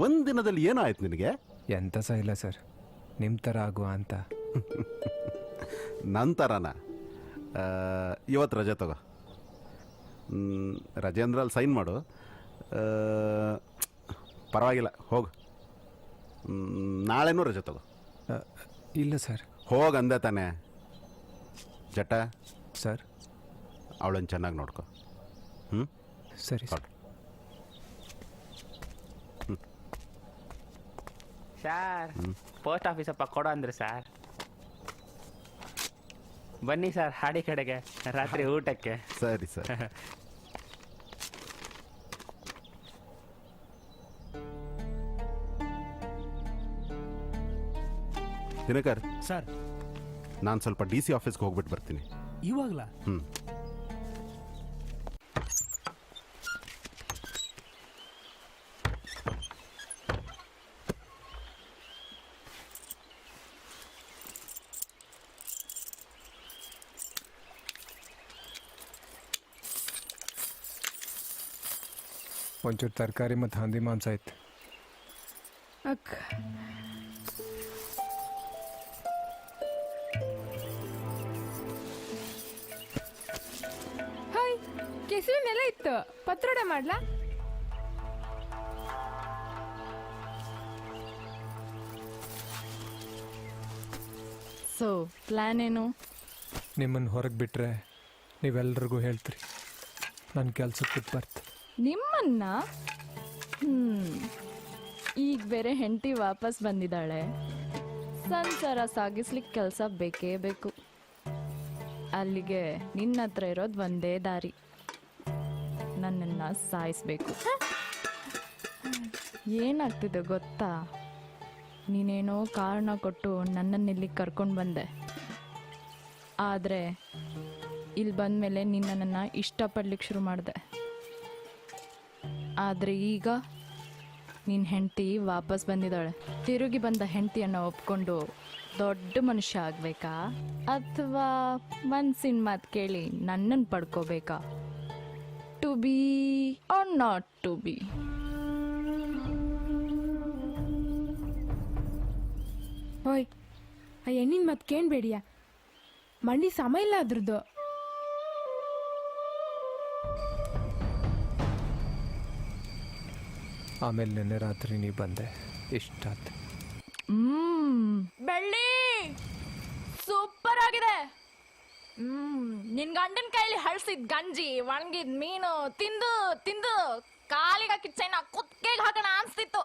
ಒಂದು ದಿನದಲ್ಲಿ ಏನೋ ಆಯ್ತು ನಿನಗೆ? ಎಂತ ಸಹ ಇಲ್ಲ ಸರ್, ನಿಮ್ಮ ಥರ ಆಗುವ ಅಂತ. ನನ್ನ ಥರನ? ಇವತ್ತು ರಜೆ ತಗೋ. ರಜೆ ಅಂದ್ರೆ ಅಲ್ಲಿ ಸೈನ್ ಮಾಡು. ಪರವಾಗಿಲ್ಲ, ಹೋಗು. ನಾಳೆನೂ ರಜೆ ತಗೋ. ಇಲ್ಲ ಸರ್. ಹೋಗಿ ಅಂದೆ ತಾನೆ. ಜಟ ಸರ್, ಅವಳನ್ನು ಚೆನ್ನಾಗಿ ನೋಡ್ಕೊ. ಸರಿ ಸರ್. ಸರ್, ಪೋಸ್ಟ್ ಆಫೀಸಪ್ಪ ಕೊಡೋ ಅಂದ್ರೆ ಸರ್. ಬನ್ನಿ ಸರ್, ಹಾಡಿ ಕಡೆಗೆ ರಾತ್ರಿ ಊಟಕ್ಕೆ. ಸರಿ ಸರಿ. ದಿನಕರ್ ಸರ್, ನಾನು ಸ್ವಲ್ಪ DC ಆಫೀಸ್ಗೆ ಹೋಗ್ಬಿಟ್ಟು ಬರ್ತೀನಿ. ಇವಾಗಲಾ? ಒಂಚೂರು ತರಕಾರಿ ಮತ್ತು ಹಂದಿ ಮಾಂಸ ಐತೆ. ಅಕ್ಕ ಹಾಯ್, ಕೆಸುವೆ ಮೇಲೆ ಇತ್ತು. ಪತ್ರೊಡೆ ಮಾಡ್ಲಾ? ಸೊ ಪ್ಲ್ಯಾನ್ ಏನು? ನಿಮ್ಮನ್ನು ಹೊರಗೆ ಬಿಟ್ಟರೆ ನೀವೆಲ್ರಿಗೂ ಹೇಳ್ತೀರಿ ನನ್ನ ಕೆಲ್ಸಕ್ಕೆ ಬಿಟ್ಟು ಬರ್ತೀನಿ. ನಿಮ್ಮನ್ನ? ಈಗ ಬೇರೆ ಹೆಂಡತಿ ವಾಪಸ್ ಬಂದಿದ್ದಾಳೆ. ಸಂಸಾರ ಸಾಗಿಸ್ಲಿಕ್ಕೆ ಕೆಲಸ ಬೇಕೇ ಬೇಕು. ಅಲ್ಲಿಗೆ ನಿನ್ನ ಹತ್ರ ಇರೋದು ಒಂದೇ ದಾರಿ, ನನ್ನನ್ನು ಸಾಯಿಸ್ಬೇಕು. ಏನಾಗ್ತಿದೆ ಗೊತ್ತಾ? ನೀನೇನೋ ಕಾರಣ ಕೊಟ್ಟು ನನ್ನನ್ನು ಇಲ್ಲಿಗೆ ಕರ್ಕೊಂಡು ಬಂದೆ. ಆದರೆ ಇಲ್ಲಿ ಬಂದಮೇಲೆ ನೀನು ನನ್ನನ್ನು ಇಷ್ಟಪಡ್ಲಿಕ್ಕೆ ಶುರು ಮಾಡಿದೆ. ಆದರೆ ಈಗ ನಿನ್ನ ಹೆಂಡತಿ ವಾಪಸ್ ಬಂದಿದ್ದಾಳೆ. ತಿರುಗಿ ಬಂದ ಹೆಂಡತಿಯನ್ನು ಒಪ್ಕೊಂಡು ದೊಡ್ಡ ಮನುಷ್ಯ ಆಗಬೇಕಾ, ಅಥವಾ ಮನ್ಸಿನ ಮಾತು ಕೇಳಿ ನನ್ನನ್ನು ಪಡ್ಕೋಬೇಕಾ? To be or not to be? ಓಯ್, ಆ ಹೆಣ್ಣಿನ ಮತ್ತೆ ಕೇಳಬೇಡಿಯ, ಮಂಡಿ ಸಮ ಇಲ್ಲ ಅದ್ರದ್ದು. ಆಮೇಲೆ ನಿನ್ನೆ ರಾತ್ರಿ ನೀ ಬಂದೆ, ಇಷ್ಟ ಆಯ್ತು. ಬೆಳ್ಳಿ ಸೂಪರ್ ಆಗಿದೆ. ನಿನ್ ಗಂಡನ ಕೈಲಿ ಹಳ್ಸಿದ್ ಗಂಜಿ, ಒಣಗಿದ್ ಮೀನು ತಿಂದು ತಿಂದು ಕಾಲಿಗೆ ಹಾಕಿ ಚೈನ ಕುತ್ತಿಗೆಗೆ ಹಾಕೋಣ ಅನ್ಸ್ತಿತ್ತು.